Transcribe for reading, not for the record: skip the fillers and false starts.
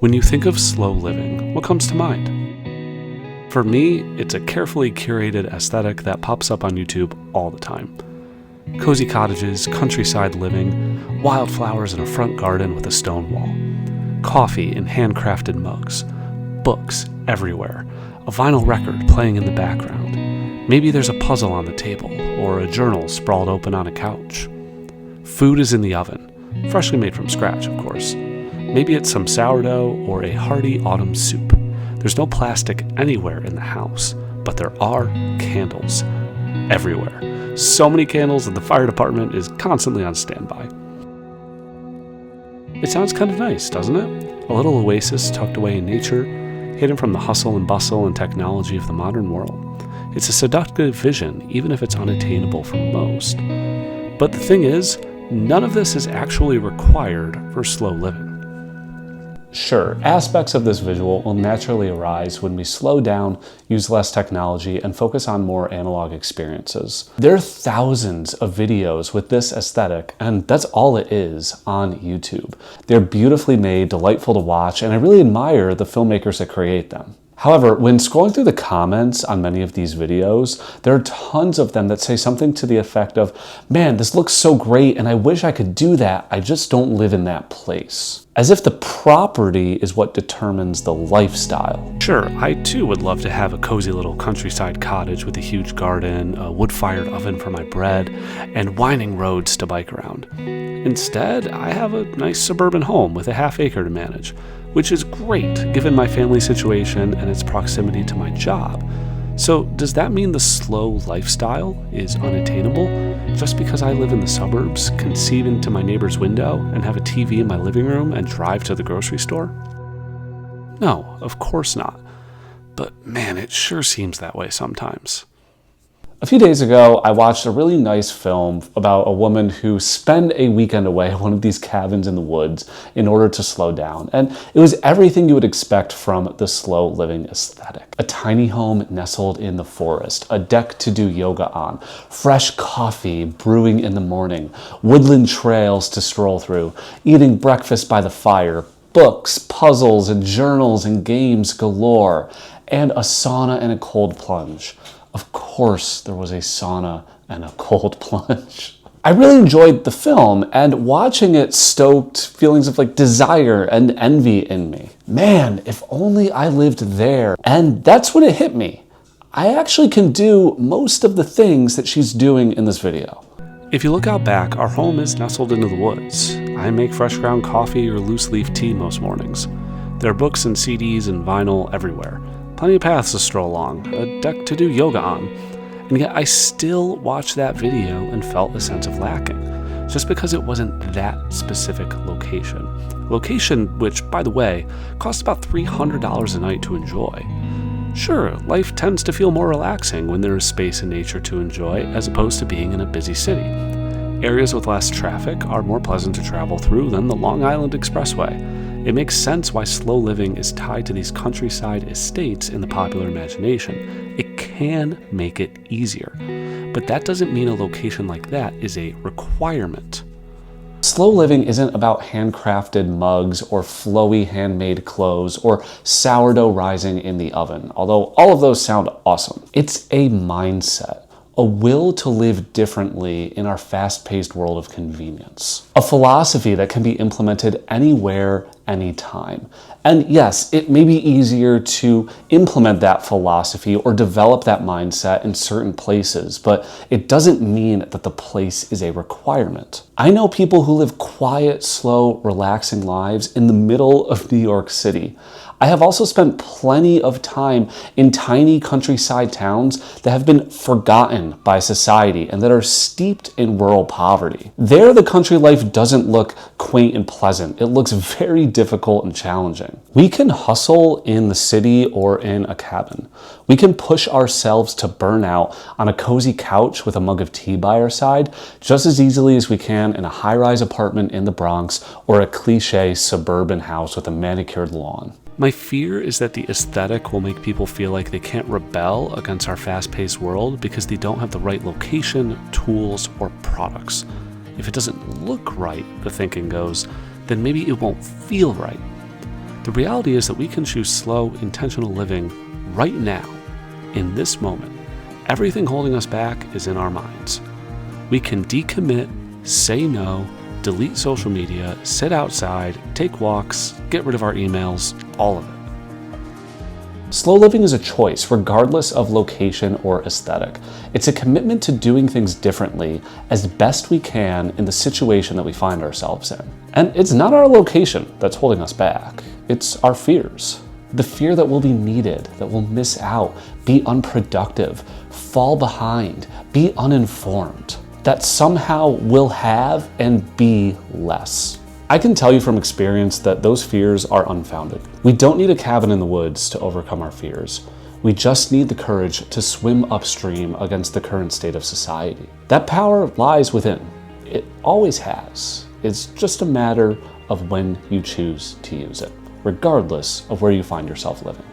When you think of slow living, what comes to mind? For me, it's a carefully curated aesthetic that pops up on YouTube all the time. Cozy cottages, countryside living, wildflowers in a front garden with a stone wall, coffee in handcrafted mugs, books everywhere, a vinyl record playing in the background. Maybe there's a puzzle on the table, or a journal sprawled open on a couch. Food is in the oven, freshly made from scratch, of course. Maybe it's some sourdough or a hearty autumn soup. There's no plastic anywhere in the house, but there are candles everywhere. So many candles that the fire department is constantly on standby. It sounds kind of nice, doesn't it? A little oasis tucked away in nature, hidden from the hustle and bustle and technology of the modern world. It's a seductive vision, even if it's unattainable for most. But the thing is, none of this is actually required for slow living. Sure, aspects of this visual will naturally arise when we slow down, use less technology, and focus on more analog experiences. There are thousands of videos with this aesthetic, and that's all it is on YouTube. They're beautifully made, delightful to watch, and I really admire the filmmakers that create them. However, when scrolling through the comments on many of these videos, there are tons of them that say something to the effect of, "Man, this looks so great and I wish I could do that, I just don't live in that place." As if the property is what determines the lifestyle. Sure, I too would love to have a cozy little countryside cottage with a huge garden, a wood-fired oven for my bread, and winding roads to bike around. Instead, I have a nice suburban home with a half acre to manage, which is great given my family situation and its proximity to my job. So does that mean the slow lifestyle is unattainable just because I live in the suburbs, conceive into my neighbor's window, and have a TV in my living room and drive to the grocery store? No, of course not. But man, it sure seems that way sometimes. A few days ago, I watched a really nice film about a woman who spent a weekend away at one of these cabins in the woods in order to slow down. And it was everything you would expect from the slow living aesthetic. A tiny home nestled in the forest, a deck to do yoga on, fresh coffee brewing in the morning, woodland trails to stroll through, eating breakfast by the fire, books, puzzles, and journals and games galore, and a sauna and a cold plunge. Of course, there was a sauna and a cold plunge. I really enjoyed the film, and watching it stoked feelings of desire and envy in me. Man, if only I lived there. And that's when it hit me. I actually can do most of the things that she's doing in this video. If you look out back, our home is nestled into the woods. I make fresh ground coffee or loose leaf tea most mornings. There are books and CDs and vinyl everywhere. Plenty of paths to stroll along, a deck to do yoga on, and yet I still watched that video and felt a sense of lacking, just because it wasn't that specific location. Location which, by the way, costs about $300 a night to enjoy. Sure, life tends to feel more relaxing when there is space and nature to enjoy as opposed to being in a busy city. Areas with less traffic are more pleasant to travel through than the Long Island Expressway. It makes sense why slow living is tied to these countryside estates in the popular imagination. It can make it easier, but that doesn't mean a location like that is a requirement. Slow living isn't about handcrafted mugs or flowy handmade clothes or sourdough rising in the oven, although all of those sound awesome. It's a mindset. A will to live differently in our fast-paced world of convenience. A philosophy that can be implemented anywhere, anytime. And yes, it may be easier to implement that philosophy or develop that mindset in certain places, but it doesn't mean that the place is a requirement. I know people who live quiet, slow, relaxing lives in the middle of New York City. I have also spent plenty of time in tiny countryside towns that have been forgotten by society and that are steeped in rural poverty. There, the country life doesn't look quaint and pleasant. It looks very difficult and challenging. We can hustle in the city or in a cabin. We can push ourselves to burnout on a cozy couch with a mug of tea by our side just as easily as we can in a high-rise apartment in the Bronx or a cliche suburban house with a manicured lawn. My fear is that the aesthetic will make people feel like they can't rebel against our fast-paced world because they don't have the right location, tools, or products. If it doesn't look right, the thinking goes, then maybe it won't feel right. The reality is that we can choose slow, intentional living right now, in this moment. Everything holding us back is in our minds. We can decommit, say no, delete social media, sit outside, take walks, get rid of our emails, all of it. Slow living is a choice, regardless of location or aesthetic. It's a commitment to doing things differently as best we can in the situation that we find ourselves in. And it's not our location that's holding us back. It's our fears. The fear that we'll be needed, that we'll miss out, be unproductive, fall behind, be uninformed, that somehow we'll have and be less. I can tell you from experience that those fears are unfounded. We don't need a cabin in the woods to overcome our fears. We just need the courage to swim upstream against the current state of society. That power lies within. It always has. It's just a matter of when you choose to use it, regardless of where you find yourself living.